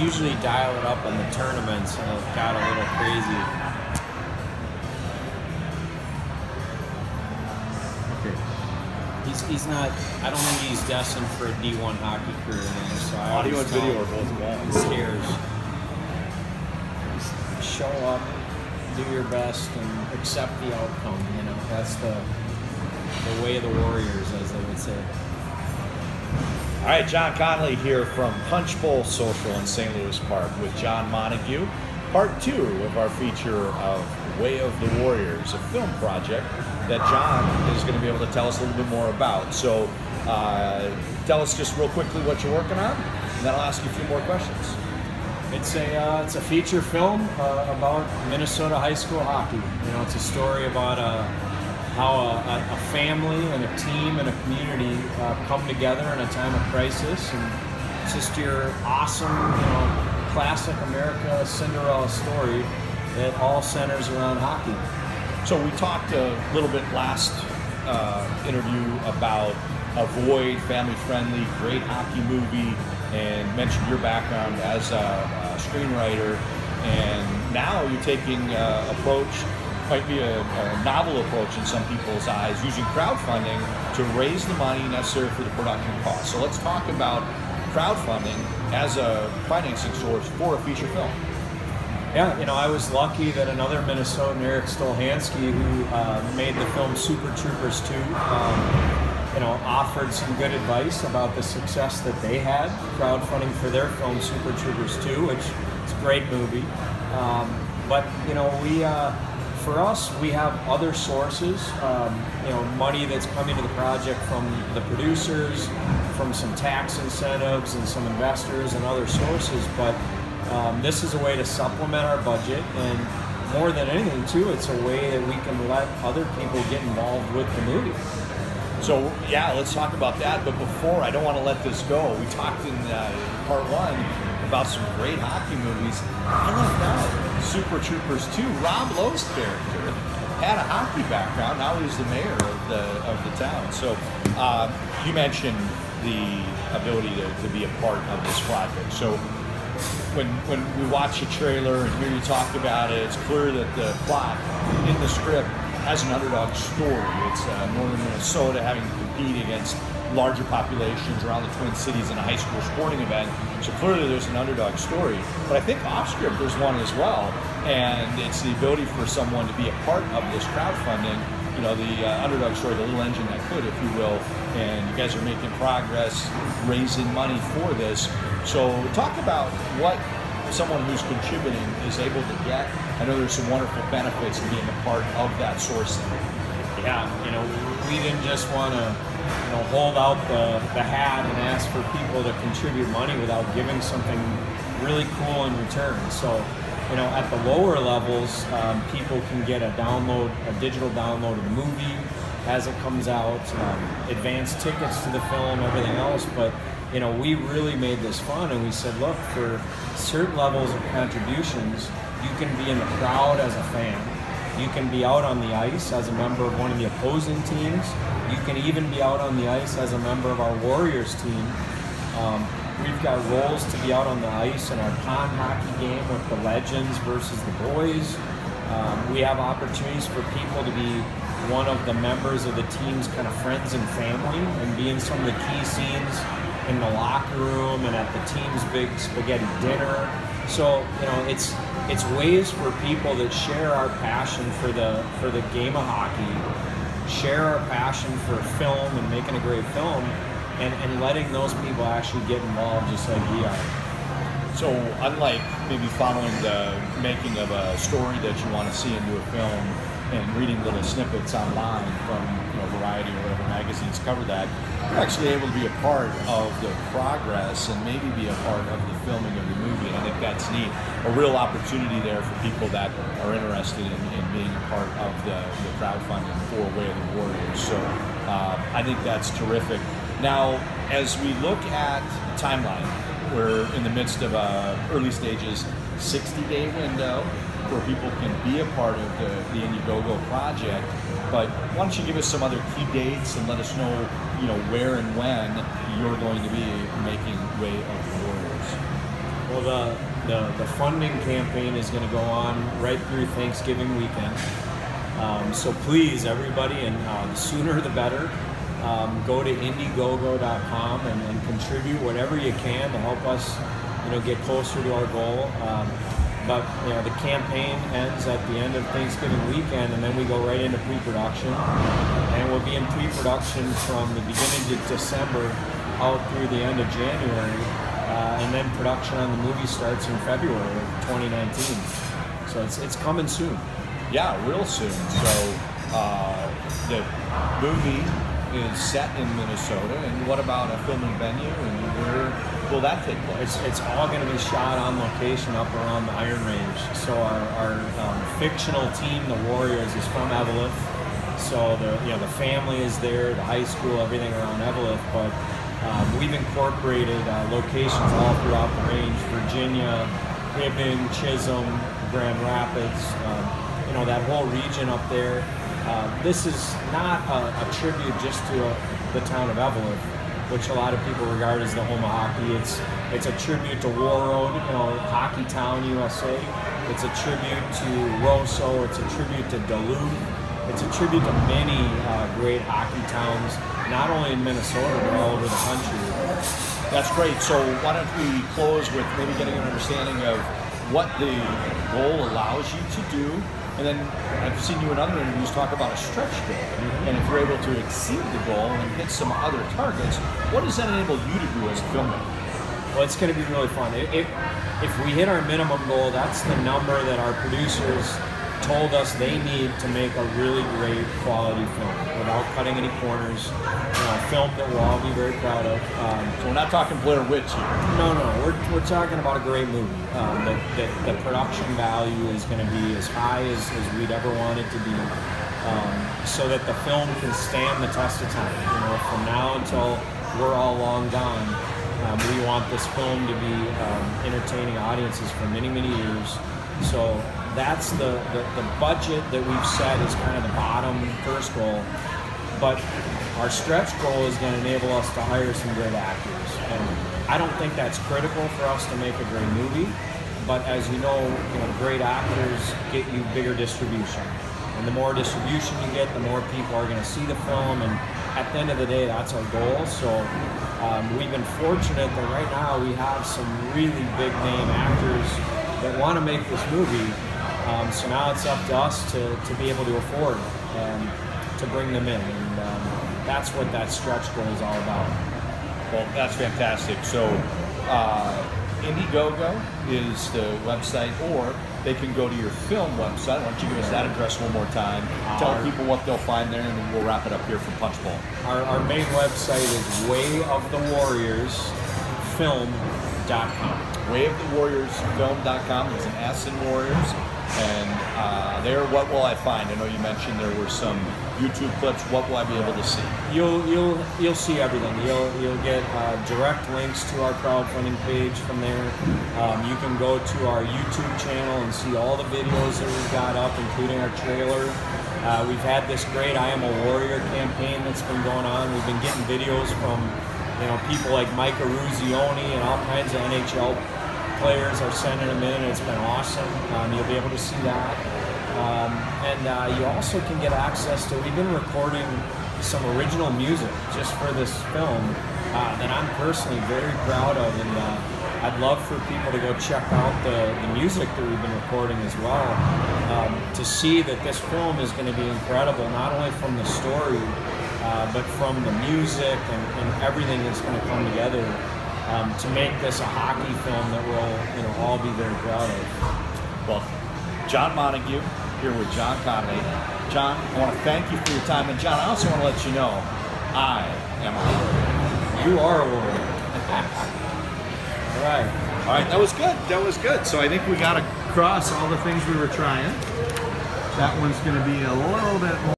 usually dial it up in the tournaments, and it got a little crazy. He's not. I don't think he's destined for a D1 hockey career now. So audio and video are both gone. Scares. Show up, do your best, and accept the outcome. You know, that's the way of the Warriors, as they would say. All right, John Connolly here from Punch Bowl Social in St. Louis Park with John Montague. Part 2 of our feature of Way of the Warriors, a film project that John is going to be able to tell us a little bit more about. So tell us just real quickly what you're working on, and then I'll ask you a few more questions. It's a feature film about Minnesota high school hockey. You know, it's a story about how a family and a team and a community come together in a time of crisis, and it's just your awesome, classic America Cinderella story that all centers around hockey. So we talked a little bit last interview about a Void, family-friendly, great hockey movie, and mentioned your background as a screenwriter. And now you're taking approach, might be a novel approach in some people's eyes, using crowdfunding to raise the money necessary for the production costs. So let's talk about crowdfunding as a financing source for a feature film. Yeah, I was lucky that another Minnesotan, Eric Stolhansky, who made the film Super Troopers 2, offered some good advice about the success that they had crowdfunding for their film Super Troopers 2, which is a great movie. But for us, we have other sources, money that's coming to the project from the producers, from some tax incentives and some investors and other sources, but this is a way to supplement our budget, and more than anything, too, it's a way that we can let other people get involved with the movie. So, yeah, let's talk about that. But before, I don't want to let this go. We talked in part 1 about some great hockey movies. I left out Super Troopers 2. Rob Lowe's character had a hockey background. Now he's the mayor of the town. So you mentioned the ability to be a part of this project. So when we watch a trailer and hear you talk about it, it's clear that the plot in the script has an underdog story. It's northern Minnesota having to compete against larger populations around the Twin Cities in a high school sporting event. So clearly there's an underdog story. But I think off script there's one as well. And it's the ability for someone to be a part of this crowdfunding, the underdog story, the little engine that could, if you will. And you guys are making progress, raising money for this. So talk about what someone who's contributing is able to get. I know there's some wonderful benefits to being a part of that sourcing. Yeah, we didn't just want to hold out the hat and ask for people to contribute money without giving something really cool in return. So, at the lower levels, people can get a digital download of the movie as it comes out, advance tickets to the film, everything else. But, we really made this fun, and we said, look, for certain levels of contributions, you can be in the crowd as a fan. You can be out on the ice as a member of one of the opposing teams. You can even be out on the ice as a member of our Warriors team. We've got roles to be out on the ice in our pond hockey game with the Legends versus the boys. We have opportunities for people to be one of the members of the team's kind of friends and family and be in some of the key scenes in the locker room and at the team's big spaghetti dinner. So, it's ways for people that share our passion for the game of hockey, share our passion for film and making a great film, and letting those people actually get involved just like we are. So unlike maybe following the making of a story that you want to see into a film and reading little snippets online from Variety or whatever magazines cover that, you're actually able to be a part of the progress and maybe be a part of the filming of the movie. And I think that's neat. A real opportunity there for people that are interested in being a part of the crowdfunding for Way of the Warriors. So I think that's terrific. Now, as we look at timeline, we're in the midst of early stages, 60-day window where people can be a part of the Indiegogo project. But why don't you give us some other key dates and let us know, where and when you're going to be making Way of the Warriors. Well, the funding campaign is going to go on right through Thanksgiving weekend. So please, everybody, and the sooner the better, go to Indiegogo.com and contribute whatever you can to help us, get closer to our goal. But the campaign ends at the end of Thanksgiving weekend, and then we go right into pre-production. And we'll be in pre-production from the beginning of December out through the end of January, and then production on the movie starts in February of 2019. So it's coming soon. Yeah, real soon. So the movie is set in Minnesota, and what about a filming venue, and where will that take place? It's all going to be shot on location up around the Iron Range. So our fictional team, the Warriors, is from Eveleth. So the family is there, the high school, everything around Eveleth. But we've incorporated locations all throughout the range: Virginia, Hibbing, Chisholm, Grand Rapids. That whole region up there. This is not a tribute just to the town of Eveleth, which a lot of people regard as the home of hockey. It's a tribute to Warroad, Hockey Town, USA. It's a tribute to Rosso. It's a tribute to Duluth. It's a tribute to many great hockey towns, not only in Minnesota, but all over the country. That's great. So why don't we close with maybe getting an understanding of what the goal allows you to do. And then I've seen you in other interviews talk about a stretch goal. Mm-hmm. And if you're able to exceed the goal and hit some other targets, what does that enable you to do as a filmmaker? Well, it's going to be really fun. If we hit our minimum goal, that's the number that our producers told us they need to make a really great quality film without cutting any corners. A film that we'll all be very proud of. So we're not talking Blair Witch here. No. We're talking about a great movie. The production value is going to be as high as we'd ever want it to be, so that the film can stand the test of time. From now until we're all long gone, we want this film to be entertaining audiences for many, many years. So that's the budget that we've set is kind of the bottom first goal. But our stretch goal is going to enable us to hire some great actors. And I don't think that's critical for us to make a great movie. But as you know, great actors get you bigger distribution. And the more distribution you get, the more people are going to see the film. And at the end of the day, that's our goal. So we've been fortunate that right now we have some really big name actors that want to make this movie. So now it's up to us to be able to afford to bring them in. And that's what that stretch goal is all about. Well, that's fantastic. So Indiegogo is the website, or they can go to your film website. Why don't you give us that address one more time? Tell people what they'll find there, and then we'll wrap it up here from Punchbowl. Our main website is wayofthewarriorsfilm.com. Wayofthewarriorsfilm.com. There's an S in Warriors. And there, what will I find? I know you mentioned there were some YouTube clips. What will I be able to see? You'll see everything. You'll get direct links to our crowdfunding page from there. You can go to our YouTube channel and see all the videos that we've got up, including our trailer. We've had this great I Am a Warrior campaign that's been going on. We've been getting videos from people like Micah Ruzioni and all kinds of NHL players are sending them in, and it's been awesome. You'll be able to see that. And you also can get access to, we've been recording some original music just for this film that I'm personally very proud of, and I'd love for people to go check out the music that we've been recording as well, to see that this film is going to be incredible, not only from the story, but from the music and everything that's going to come together. To make this a hockey film that we'll all be very proud of. Well, John Montague here with John Connolly. John, I want to thank you for your time. And John, I also want to let you know, I am a warrior. You are a warrior. All right. All right, that was good. That was good. So I think we got across all the things we were trying. That one's going to be a little bit more.